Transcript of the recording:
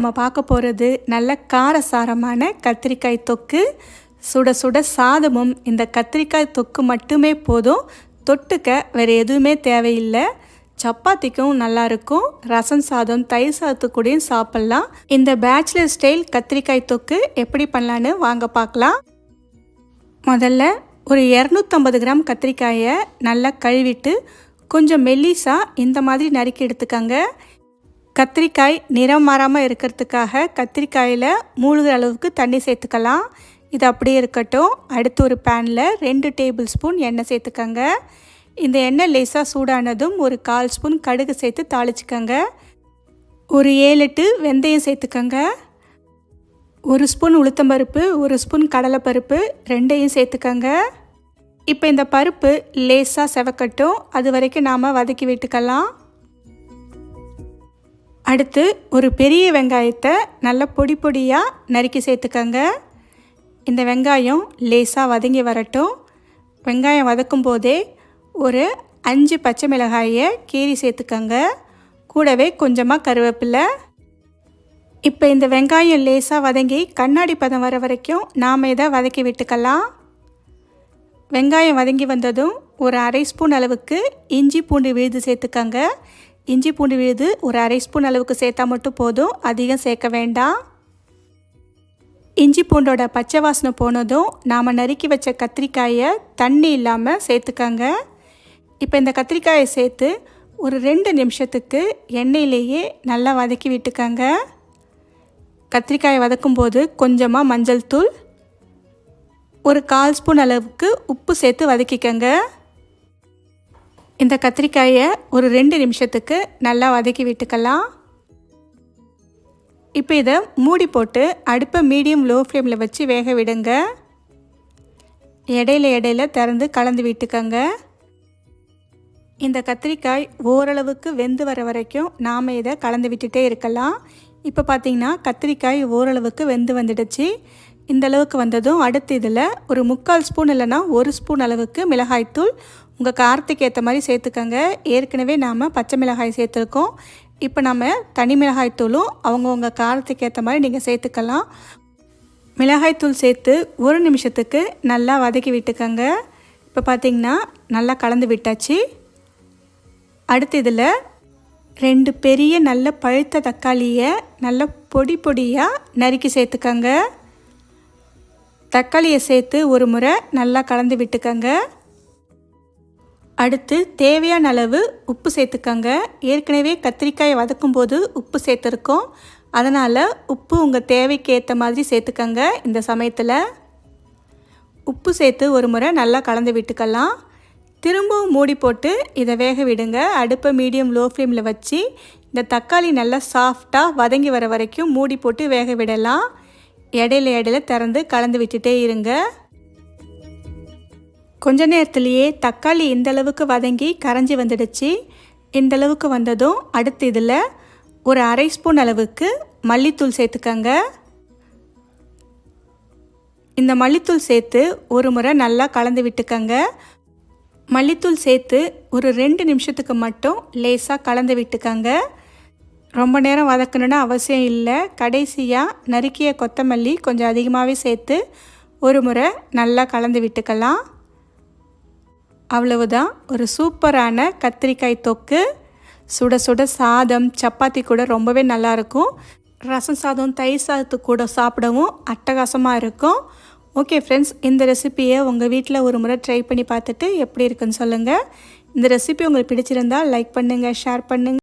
நம்ம பார்க்க போகிறது நல்ல காரசாரமான கத்திரிக்காய் தொக்கு. சுட சுட சாதமும் இந்த கத்திரிக்காய் தொக்கு மட்டுமே போதும். தொட்டுக்க வேறு எதுவுமே தேவையில்லை. சப்பாத்திக்கும் நல்லாயிருக்கும். ரசம் சாதம், தயிர் சாதத்துக்கூடையும் சாப்பிட்லாம். இந்த பேச்சுலர் ஸ்டைல் கத்திரிக்காய் தொக்கு எப்படி பண்ணலான்னு வாங்க பார்க்கலாம். முதல்ல ஒரு 250 கிராம் கத்திரிக்காயை நல்லா கழுவிட்டு கொஞ்சம் மெல்லிசாக இந்த மாதிரி நறுக்கி எடுத்துக்கங்க. கத்திரிக்காய் நிறம் மாறாமல் இருக்கிறதுக்காக கத்திரிக்காயில் மூழ்கிற அளவுக்கு தண்ணி சேர்த்துக்கலாம். இது அப்படியே இருக்கட்டும். அடுத்து ஒரு பேனில் 2 டேபிள் ஸ்பூன் எண்ணெய் சேர்த்துக்கங்க. இந்த எண்ணெய் லேசாக சூடானதும் ஒரு 1/4 ஸ்பூன் கடுகு சேர்த்து தாளிச்சுக்கங்க. ஒரு 7-8 வெந்தயம் சேர்த்துக்கங்க. 1 ஸ்பூன் உளுத்தம்பருப்பு, 1 ஸ்பூன் கடலைப்பருப்பு ரெண்டையும் சேர்த்துக்கங்க. இப்போ இந்த பருப்பு லேசாக செவக்கட்டும். அது வரைக்கும் நாம் வதக்கி விட்டுக்கலாம். அடுத்து ஒரு பெரிய வெங்காயத்தை நல்லா பொடி பொடியாக நறுக்கி சேர்த்துக்கங்க. இந்த வெங்காயம் லேசாக வதங்கி வரட்டும். வெங்காயம் வதக்கும் போதே ஒரு 5 பச்சை மிளகாயை கீறி சேர்த்துக்கங்க. கூடவே கொஞ்சமாக கருவேப்பிலை. இப்போ இந்த வெங்காயம் லேசாக வதங்கி கண்ணாடி பதம் வர வரைக்கும் நாம் இதை வதக்கி விட்டுக்கலாம். வெங்காயம் வதங்கி வந்ததும் ஒரு 1/2 ஸ்பூன் அளவுக்கு இஞ்சி பூண்டு விழுது சேர்த்துக்கங்க. இஞ்சி பூண்டு விழுது ஒரு 1/2 ஸ்பூன் அளவுக்கு சேர்த்தா மட்டும் போதும், அதிகம் சேர்க்க வேண்டாம். இஞ்சி பூண்டோட பச்சை வாசனை போனதும் நாம் நறுக்கி வச்ச கத்திரிக்காயை தண்ணி இல்லாமல் சேர்த்துக்கங்க. இப்போ இந்த கத்திரிக்காயை சேர்த்து ஒரு 2 நிமிஷத்துக்கு எண்ணெயிலேயே நல்லா வதக்கி விட்டுக்கங்க. கத்திரிக்காயை வதக்கும்போது கொஞ்சமாக மஞ்சள் தூள், ஒரு 1/4 ஸ்பூன் அளவுக்கு உப்பு சேர்த்து வதக்கிக்கங்க. இந்த கத்திரிக்காயை ஒரு 2 நிமிஷத்துக்கு நல்லா வதக்கி விட்டுக்கலாம். இப்போ இதை மூடி போட்டு அடுப்பை மீடியம் லோ ஃப்ளேமில் வச்சு வேக விடுங்க. இடையில திறந்து கலந்து விட்டுக்கங்க. இந்த கத்திரிக்காய் ஓரளவுக்கு வெந்து வர வரைக்கும் நாம் இதை கலந்து விட்டுட்டே இருக்கலாம். இப்போ பார்த்திங்கன்னா கத்திரிக்காய் ஓரளவுக்கு வெந்து வந்துடுச்சு. இந்த அளவுக்கு வந்ததும் அடுத்து இதில் ஒரு 3/4 ஸ்பூன் இல்லைனா 1 ஸ்பூன் அளவுக்கு மிளகாய்த்தூள் உங்கள் காரத்துக்கு ஏற்ற மாதிரி சேர்த்துக்கங்க. ஏற்கனவே நாம் பச்சை மிளகாய் சேர்த்துருக்கோம். இப்போ நம்ம தனி மிளகாய்த்தூளும் அவங்கவுங்க காரத்துக்கு ஏற்ற மாதிரி நீங்கள் சேர்த்துக்கலாம். மிளகாய்த்தூள் சேர்த்து 1 நிமிஷத்துக்கு நல்லா வதக்கி விட்டுக்கங்க. இப்போ பார்த்திங்கன்னா நல்லா கலந்து விட்டாச்சு. அடுத்து இதில் 2 பெரிய நல்ல பழுத்த தக்காளியை நல்ல பொடி பொடியாக நறுக்கி சேர்த்துக்கங்க. தக்காளியை சேர்த்து ஒரு முறை நல்லா கலந்து விட்டுக்கங்க. அடுத்து தேவையான அளவு உப்பு சேர்த்துக்கங்க. ஏற்கனவே கத்திரிக்காயை வதக்கும் போது உப்பு சேர்த்துருக்கோம். அதனால் உப்பு உங்கள் தேவைக்கு ஏற்ற மாதிரி சேர்த்துக்கங்க. இந்த சமயத்தில் உப்பு சேர்த்து ஒரு முறை நல்லா கலந்து விட்டுக்கலாம். திரும்பவும் மூடி போட்டு இதை வேக விடுங்க. அடுப்பை மீடியம் லோ ஃப்ளேமில் வச்சு இந்த தக்காளி நல்லா சாஃப்டாக வதங்கி வர வரைக்கும் மூடி போட்டு வேக விடலாம். இடையில திறந்து கலந்து விட்டுட்டே இருங்க. கொஞ்ச நேரத்துலேயே தக்காளி இந்தளவுக்கு வதங்கி கரைஞ்சி வந்துடுச்சு. இந்தளவுக்கு வந்ததும் அடுத்து இதில் ஒரு 1/2 ஸ்பூன் அளவுக்கு மல்லித்தூள் சேர்த்துக்கங்க. இந்த மல்லித்தூள் சேர்த்து ஒரு முறை நல்லா கலந்து விட்டுக்கங்க. மல்லித்தூள் சேர்த்து ஒரு 2 நிமிஷத்துக்கு மட்டும் லேசாக கலந்து விட்டுக்கங்க. ரொம்ப நேரம் வதக்கணுன்னு அவசியம் இல்லை. கடைசியாக நறுக்கிய கொத்தமல்லி கொஞ்சம் அதிகமாகவே சேர்த்து ஒரு முறை நல்லா கலந்து விட்டுக்கலாம். அவ்வளவுதான், ஒரு சூப்பரான கத்திரிக்காய் தொக்கு. சுட சுட சாதம், சப்பாத்தி கூட ரொம்பவே நல்லாயிருக்கும். ரசம் சாதம், தயிர் சாதத்துக்கு கூட சாப்பிடவும் அட்டகாசமாக இருக்கும். ஓகே ஃப்ரெண்ட்ஸ், இந்த ரெசிப்பியை உங்கள் வீட்டில் ஒரு முறை ட்ரை பண்ணி பார்த்துட்டு எப்படி இருக்குன்னு சொல்லுங்கள். இந்த ரெசிபி உங்களுக்கு பிடிச்சிருந்தால் லைக் பண்ணுங்கள், ஷேர் பண்ணுங்கள்.